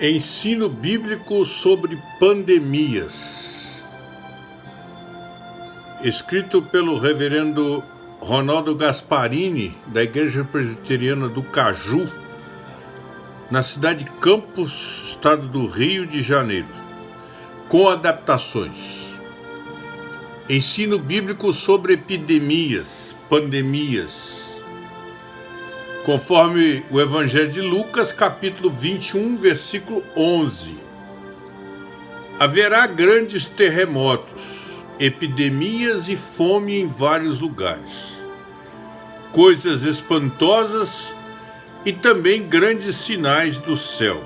Ensino bíblico sobre pandemias, escrito pelo reverendo Ronaldo Gasparini, da Igreja Presbiteriana do Caju, na cidade de Campos, estado do Rio de Janeiro, com adaptações. Ensino bíblico sobre epidemias, pandemias, conforme o Evangelho de Lucas, capítulo 21, versículo 11. Haverá grandes terremotos, epidemias e fome em vários lugares, coisas espantosas e também grandes sinais do céu.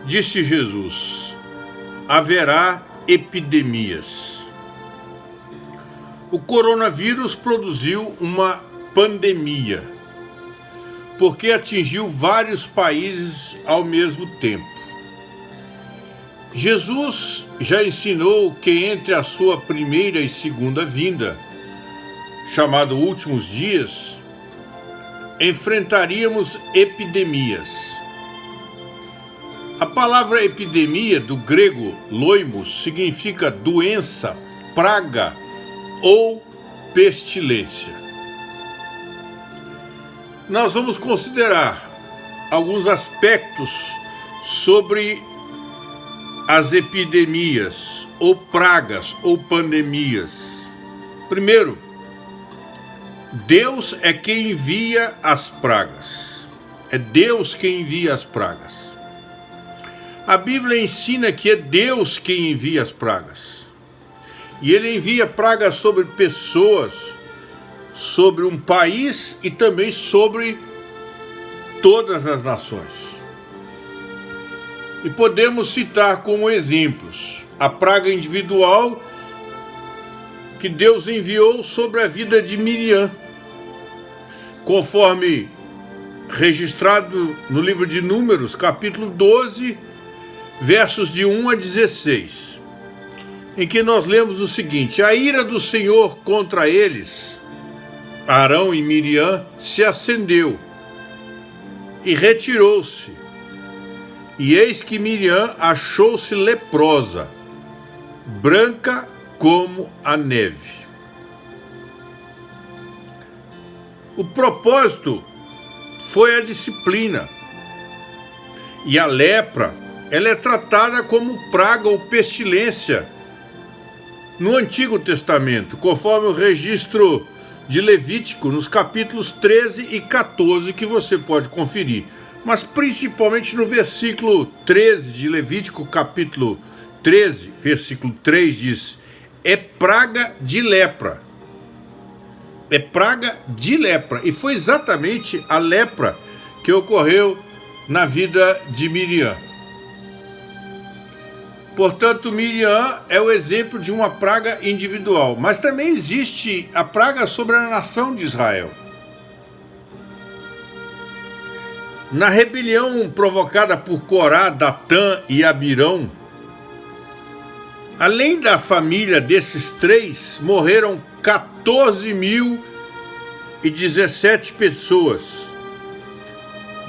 Disse Jesus: haverá epidemias. O coronavírus produziu uma pandemia, porque atingiu vários países ao mesmo tempo. Jesus já ensinou que entre a sua primeira e segunda vinda, chamado últimos dias, enfrentaríamos epidemias. A palavra epidemia, do grego loimos, significa doença, praga ou pestilência. Nós vamos considerar alguns aspectos sobre as epidemias, ou pragas, ou pandemias. Primeiro, Deus é quem envia as pragas. É Deus quem envia as pragas. A Bíblia ensina que é Deus quem envia as pragas. E Ele envia pragas sobre pessoas, sobre um país e também sobre todas as nações. E podemos citar como exemplos a praga individual que Deus enviou sobre a vida de Miriam, conforme registrado no livro de Números, capítulo 12, versos de 1 a 16, em que nós lemos o seguinte: a ira do Senhor contra eles, Arão e Miriam, se acendeu e retirou-se. E eis que Miriam achou-se leprosa, branca como a neve. O propósito foi a disciplina. E a lepra, ela é tratada como praga ou pestilência no Antigo Testamento, conforme o registro de Levítico, nos capítulos 13 e 14, que você pode conferir. Mas principalmente no versículo 13 de Levítico, capítulo 13, versículo 3, diz: é praga de lepra. É praga de lepra. E foi exatamente a lepra que ocorreu na vida de Miriam. Portanto, Miriam é o exemplo de uma praga individual, mas também existe a praga sobre a nação de Israel. Na rebelião provocada por Corá, Datã e Abirão, além da família desses três, morreram 14.017 pessoas.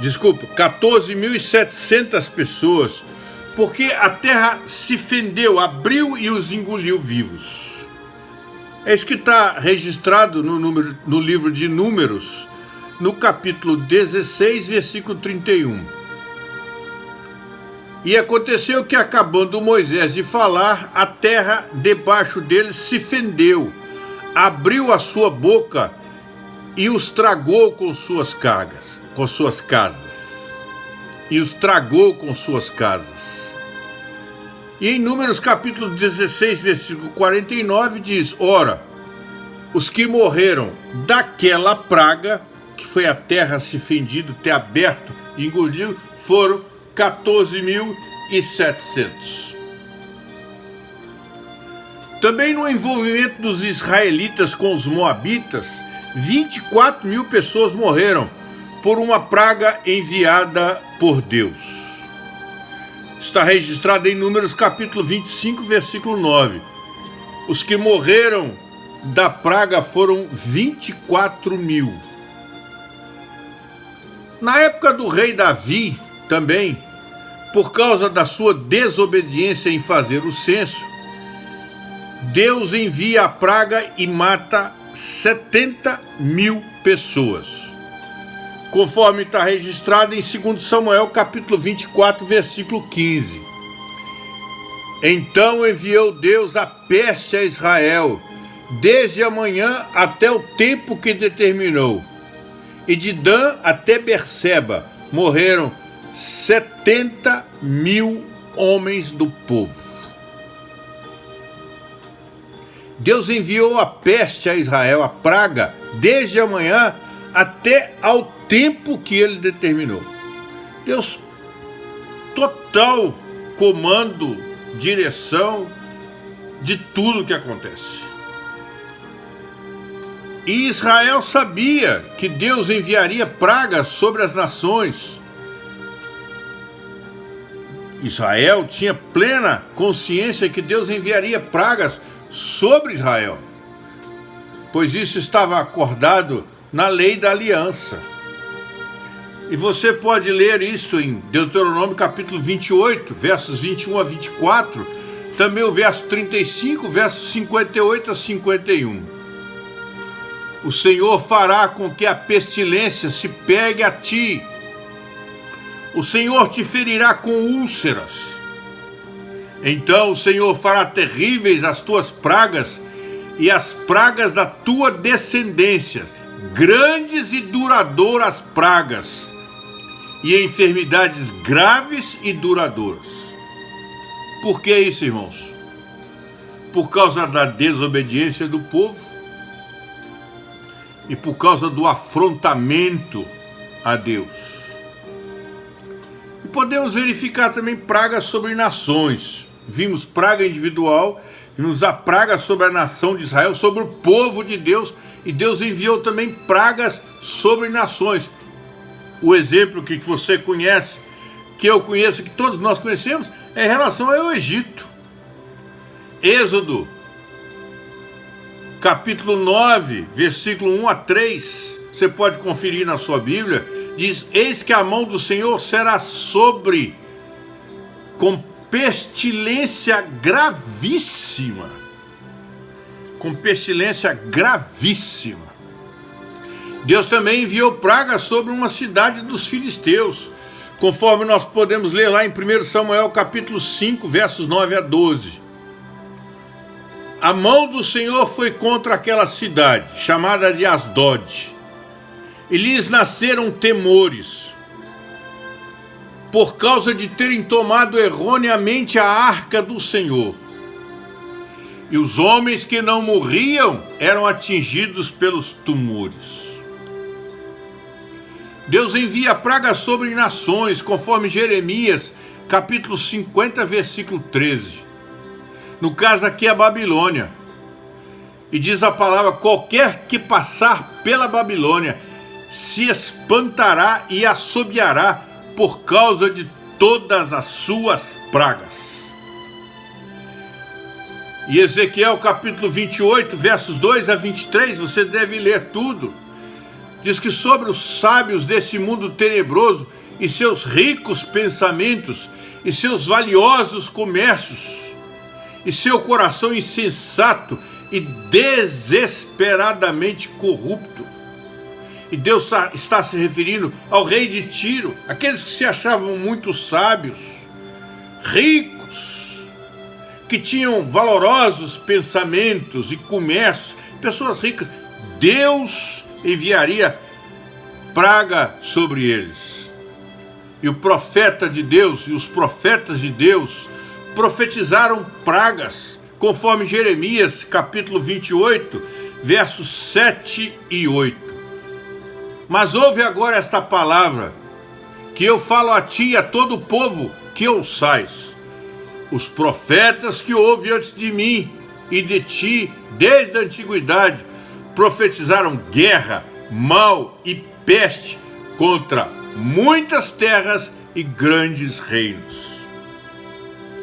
14.700 pessoas, porque a terra se fendeu, abriu e os engoliu vivos. É isso que está registrado no livro de Números, no capítulo 16, versículo 31. E aconteceu que, acabando Moisés de falar, a terra debaixo deles se fendeu, abriu a sua boca e os tragou com suas casas. E os tragou com suas casas. E em Números capítulo 16, versículo 49, diz: ora, os que morreram daquela praga, que foi a terra se fendido, ter aberto e engoliu, foram 14.700. Também no envolvimento dos israelitas com os moabitas, 24.000 pessoas morreram por uma praga enviada por Deus. Está registrado em Números capítulo 25, versículo 9. Os que morreram da praga foram 24.000. Na época do rei Davi, também, por causa da sua desobediência em fazer o censo, Deus envia a praga e mata 70.000 pessoas, conforme está registrado em 2 Samuel capítulo 24, versículo 15. Então enviou Deus a peste a Israel, desde a manhã até o tempo que determinou, e de Dan até Berseba morreram 70.000 homens do povo. Deus enviou a peste a Israel, a praga, desde a manhã até ao tempo que ele determinou. Deus, total comando, direção de tudo que acontece. E Israel sabia que Deus enviaria pragas sobre as nações. Israel tinha plena consciência que Deus enviaria pragas sobre Israel, pois isso estava acordado na lei da aliança. E você pode ler isso em Deuteronômio capítulo 28, versos 21 a 24, também o verso 35, versos 58 a 51. O Senhor fará com que a pestilência se pegue a ti. O Senhor te ferirá com úlceras. Então o Senhor fará terríveis as tuas pragas e as pragas da tua descendência, grandes e duradouras pragas, e enfermidades graves e duradouras. Por que isso, irmãos? Por causa da desobediência do povo e por causa do afrontamento a Deus. E podemos verificar também pragas sobre nações. Vimos praga individual, vimos a praga sobre a nação de Israel, sobre o povo de Deus, e Deus enviou também pragas sobre nações. O exemplo que você conhece, que eu conheço, que todos nós conhecemos, é em relação ao Egito. Êxodo, capítulo 9, versículo 1 a 3, você pode conferir na sua Bíblia, diz: eis que a mão do Senhor será sobre, com pestilência gravíssima. Com pestilência gravíssima. Deus também enviou pragas sobre uma cidade dos filisteus, conforme nós podemos ler lá em 1 Samuel capítulo 5, versos 9 a 12. A mão do Senhor foi contra aquela cidade, chamada de Asdod, e lhes nasceram temores, por causa de terem tomado erroneamente a arca do Senhor. E os homens que não morriam eram atingidos pelos tumores. Deus envia praga sobre nações, conforme Jeremias, capítulo 50, versículo 13. No caso aqui é a Babilônia. E diz a palavra: qualquer que passar pela Babilônia se espantará e assobiará por causa de todas as suas pragas. E Ezequiel capítulo 28, versos 2 a 23, você deve ler tudo. Diz que sobre os sábios desse mundo tenebroso e seus ricos pensamentos e seus valiosos comércios e seu coração insensato e desesperadamente corrupto. E Deus está se referindo ao rei de Tiro, aqueles que se achavam muito sábios, ricos, que tinham valorosos pensamentos e comércio, pessoas ricas. Deus enviaria praga sobre eles. E o profeta de Deus e os profetas de Deus profetizaram pragas, conforme Jeremias capítulo 28, versos 7 e 8. Mas ouve agora esta palavra, que eu falo a ti e a todo o povo que ouçais. Os profetas que houve antes de mim e de ti, desde a antiguidade, profetizaram guerra, mal e peste contra muitas terras e grandes reinos.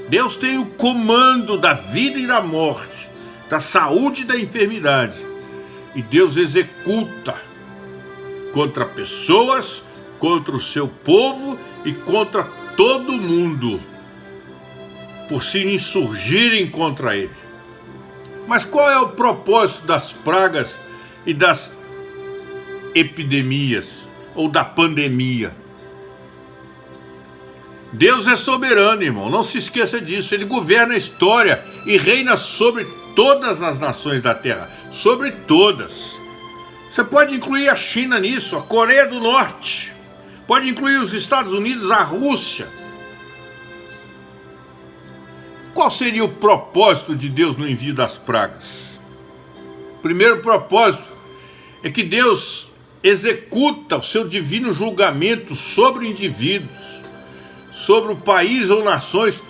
Deus tem o comando da vida e da morte, da saúde e da enfermidade. E Deus executa contra pessoas, contra o seu povo e contra todo mundo, por se insurgirem contra ele. Mas qual é o propósito das pragas e das epidemias ou da pandemia? Deus é soberano, irmão, não se esqueça disso. Ele governa a história e reina sobre todas as nações da terra, sobre todas. Você pode incluir a China nisso, a Coreia do Norte, pode incluir os Estados Unidos, a Rússia. Qual seria o propósito de Deus no envio das pragas? O primeiro propósito é que Deus executa o seu divino julgamento sobre indivíduos, sobre o país ou nações,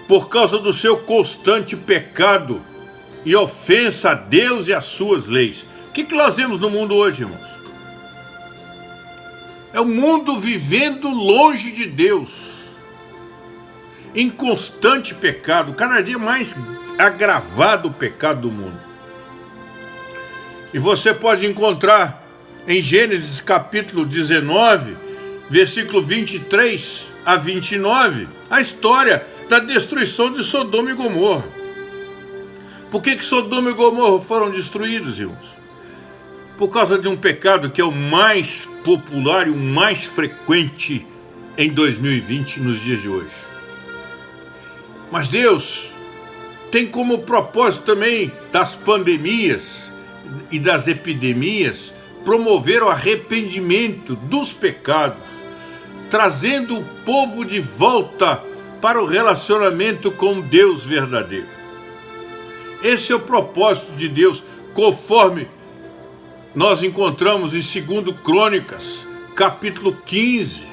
por causa do seu constante pecado e ofensa a Deus e às suas leis. O que nós vemos no mundo hoje, irmãos? É o mundo vivendo longe de Deus, em constante pecado, cada dia mais agravado o pecado do mundo. E você pode encontrar em Gênesis capítulo 19, versículo 23 a 29, a história da destruição de Sodoma e Gomorra. Por que Sodoma e Gomorra foram destruídos, irmãos? Por causa de um pecado que é o mais popular e o mais frequente em 2020, nos dias de hoje. Mas Deus tem como propósito também das pandemias e das epidemias promover o arrependimento dos pecados, trazendo o povo de volta para o relacionamento com Deus verdadeiro. Esse é o propósito de Deus, conforme nós encontramos em 2 Crônicas, capítulo 15.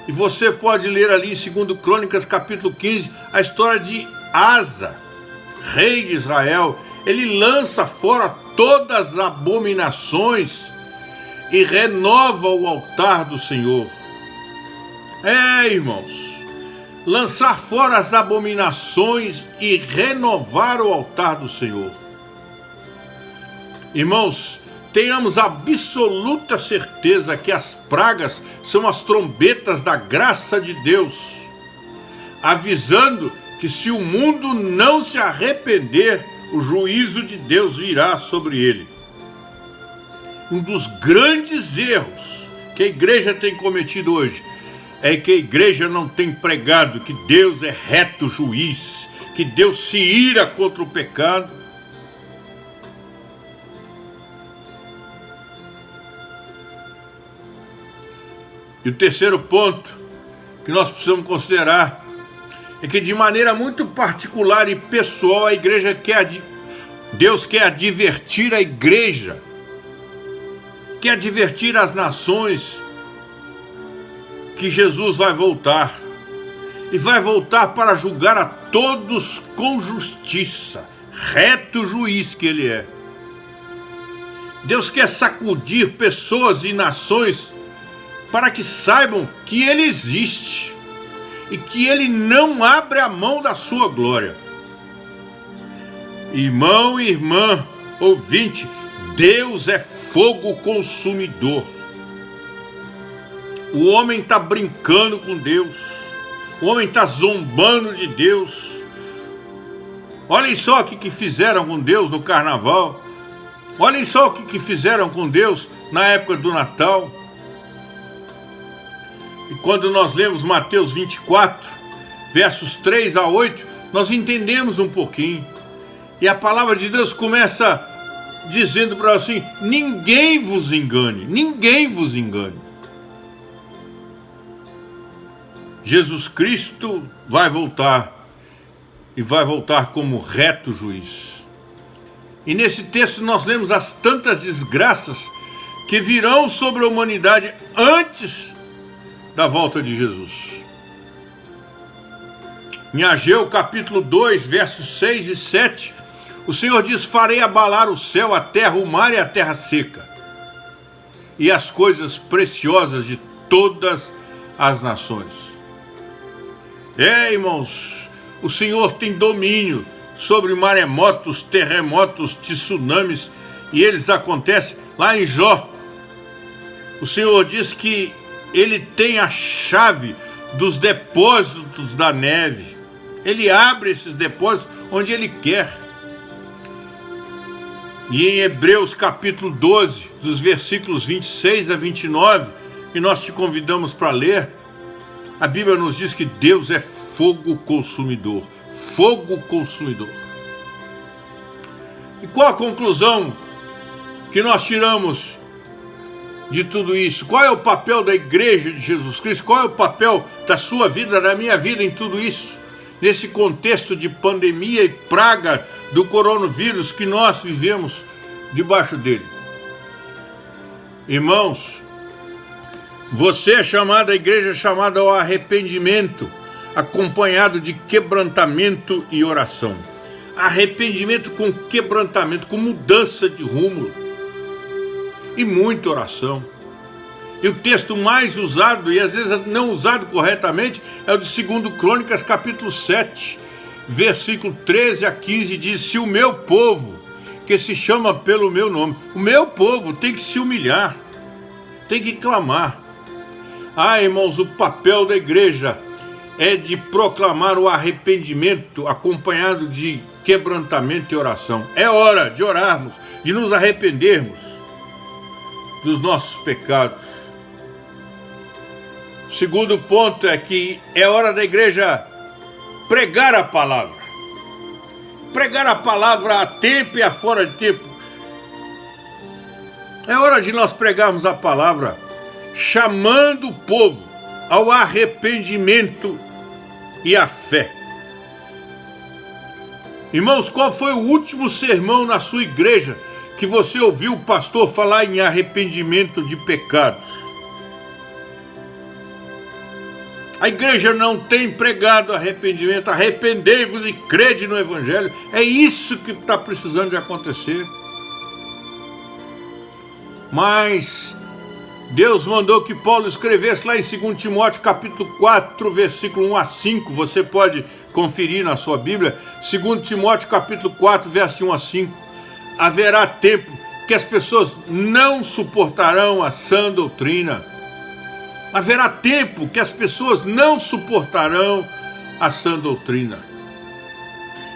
E você pode ler ali em 2 Crônicas, capítulo 15, a história de Asa, rei de Israel. Ele lança fora todas as abominações e renova o altar do Senhor. Irmãos, lançar fora as abominações e renovar o altar do Senhor. Irmãos, tenhamos absoluta certeza que as pragas são as trombetas da graça de Deus, avisando que se o mundo não se arrepender, o juízo de Deus virá sobre ele. Um dos grandes erros que a igreja tem cometido hoje é que a igreja não tem pregado que Deus é reto juiz, que Deus se ira contra o pecado. E o terceiro ponto que nós precisamos considerar é que, de maneira muito particular e pessoal, a igreja Deus quer advertir a igreja, quer advertir as nações que Jesus vai voltar, e vai voltar para julgar a todos com justiça, reto juiz que ele é. Deus quer sacudir pessoas e nações para que saibam que ele existe e que ele não abre a mão da sua glória. Irmão e irmã, ouvinte, Deus é fogo consumidor. O homem está brincando com Deus, o homem está zombando de Deus. Olhem só o que fizeram com Deus no carnaval, olhem só o que fizeram com Deus na época do Natal. E quando nós lemos Mateus 24, versos 3 a 8, nós entendemos um pouquinho. E a palavra de Deus começa dizendo para nós assim: ninguém vos engane, ninguém vos engane. Jesus Cristo vai voltar, e vai voltar como reto juiz. E nesse texto nós lemos as tantas desgraças que virão sobre a humanidade antes da volta de Jesus. Em Ageu capítulo 2, versos 6 e 7, o Senhor diz: farei abalar o céu, a terra, o mar e a terra seca, e as coisas preciosas de todas as nações. Irmãos, o Senhor tem domínio sobre maremotos, terremotos, tsunamis, e eles acontecem lá em Jó. O Senhor diz que ele tem a chave dos depósitos da neve. Ele abre esses depósitos onde ele quer. E em Hebreus capítulo 12, dos versículos 26 a 29, que nós te convidamos para ler, a Bíblia nos diz que Deus é fogo consumidor. Fogo consumidor. E qual a conclusão que nós tiramos de tudo isso? Qual é o papel da igreja de Jesus Cristo? Qual é o papel da sua vida, da minha vida em tudo isso? Nesse contexto de pandemia e praga do coronavírus que nós vivemos debaixo dele. Irmãos, você é chamado, a igreja é chamada ao arrependimento, acompanhado de quebrantamento e oração. Arrependimento com quebrantamento, com mudança de rumo e muita oração. E o texto mais usado, e às vezes não usado corretamente, é o de 2 Crônicas, capítulo 7, versículo 13 a 15, diz: se o meu povo, que se chama pelo meu nome, o meu povo tem que se humilhar, tem que clamar. Ah, irmãos, o papel da igreja é de proclamar o arrependimento, acompanhado de quebrantamento e oração. É hora de orarmos, de nos arrependermos dos nossos pecados. O segundo ponto é que é hora da igreja pregar a palavra. Pregar a palavra a tempo e a fora de tempo. É hora de nós pregarmos a palavra, chamando o povo ao arrependimento e à fé. Irmãos, qual foi o último sermão na sua igreja que você ouviu o pastor falar em arrependimento de pecados? A igreja não tem pregado arrependimento. Arrependei-vos e crede no evangelho. É isso que está precisando de acontecer. Mas Deus mandou que Paulo escrevesse lá em 2 Timóteo capítulo 4, versículo 1 a 5. Você pode conferir na sua Bíblia. 2 Timóteo capítulo 4, verso 1 a 5. Haverá tempo que as pessoas não suportarão a sã doutrina. Haverá tempo que as pessoas não suportarão a sã doutrina.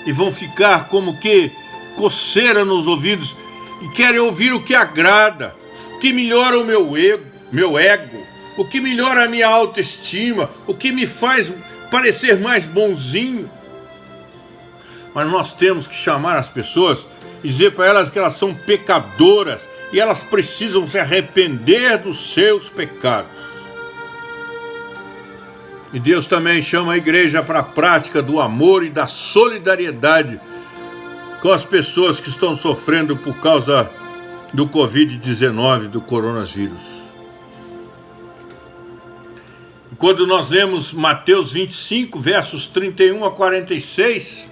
E vão ficar como que coceira nos ouvidos e querem ouvir o que agrada, o que melhora o meu ego, o que melhora a minha autoestima, o que me faz parecer mais bonzinho. Mas nós temos que chamar as pessoas e dizer para elas que elas são pecadoras e elas precisam se arrepender dos seus pecados. E Deus também chama a igreja para a prática do amor e da solidariedade com as pessoas que estão sofrendo por causa do Covid-19, do coronavírus. E quando nós lemos Mateus 25, versos 31 a 46,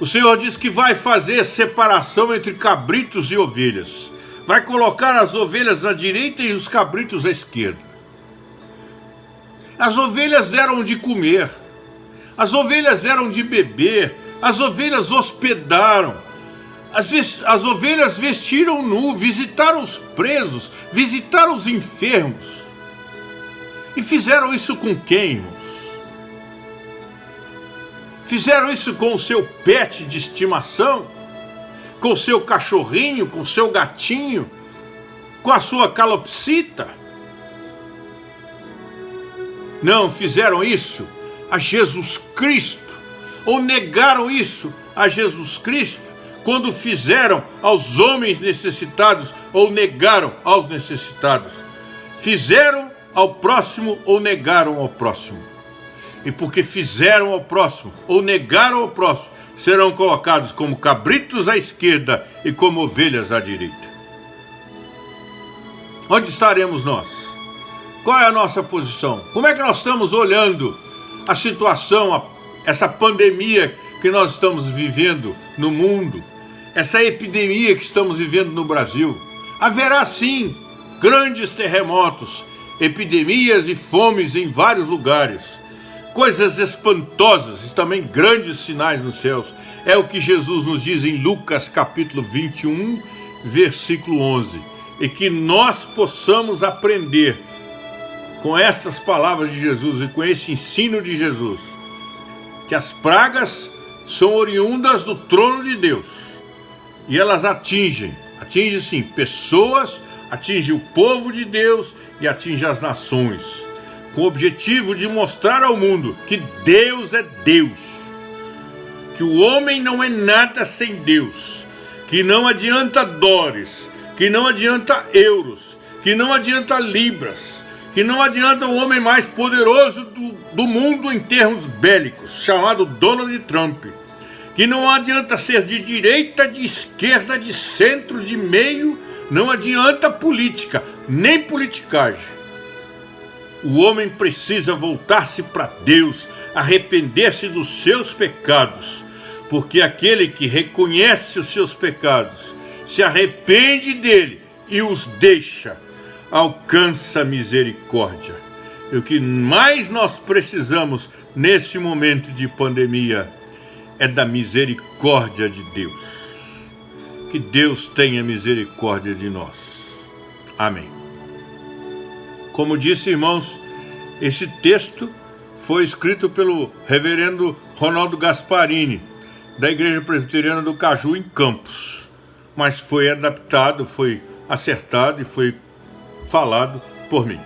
o Senhor diz que vai fazer separação entre cabritos e ovelhas. Vai colocar as ovelhas à direita e os cabritos à esquerda. As ovelhas deram de comer, as ovelhas deram de beber, as ovelhas hospedaram, as ovelhas vestiram nu, visitaram os presos, visitaram os enfermos. E fizeram isso com quem, irmãos? Fizeram isso com o seu pet de estimação, com o seu cachorrinho, com o seu gatinho, com a sua calopsita? Não, fizeram isso a Jesus Cristo, ou negaram isso a Jesus Cristo, quando fizeram aos homens necessitados, ou negaram aos necessitados. Fizeram ao próximo, ou negaram ao próximo. E porque fizeram ao próximo, ou negaram ao próximo, serão colocados como cabritos à esquerda e como ovelhas à direita. Onde estaremos nós? Qual é a nossa posição? Como é que nós estamos olhando a situação, essa pandemia que nós estamos vivendo no mundo, essa epidemia que estamos vivendo no Brasil? Haverá sim grandes terremotos, epidemias e fomes em vários lugares, coisas espantosas e também grandes sinais nos céus. É o que Jesus nos diz em Lucas capítulo 21, versículo 11. E que nós possamos aprender com estas palavras de Jesus e com esse ensino de Jesus, que as pragas são oriundas do trono de Deus e elas atingem sim pessoas, atingem o povo de Deus e atingem as nações, com o objetivo de mostrar ao mundo que Deus é Deus, que o homem não é nada sem Deus, que não adianta dólares, que não adianta euros, que não adianta libras, que não adianta o homem mais poderoso do mundo em termos bélicos, chamado Donald Trump, que não adianta ser de direita, de esquerda, de centro, de meio, não adianta política, nem politicagem. O homem precisa voltar-se para Deus, arrepender-se dos seus pecados, porque aquele que reconhece os seus pecados, se arrepende dele e os deixa, alcança misericórdia. E o que mais nós precisamos nesse momento de pandemia é da misericórdia de Deus. Que Deus tenha misericórdia de nós. Amém. Como disse, irmãos, esse texto foi escrito pelo reverendo Ronaldo Gasparini, da Igreja Presbiteriana do Caju, em Campos, mas foi adaptado, foi acertado e foi falado por mim.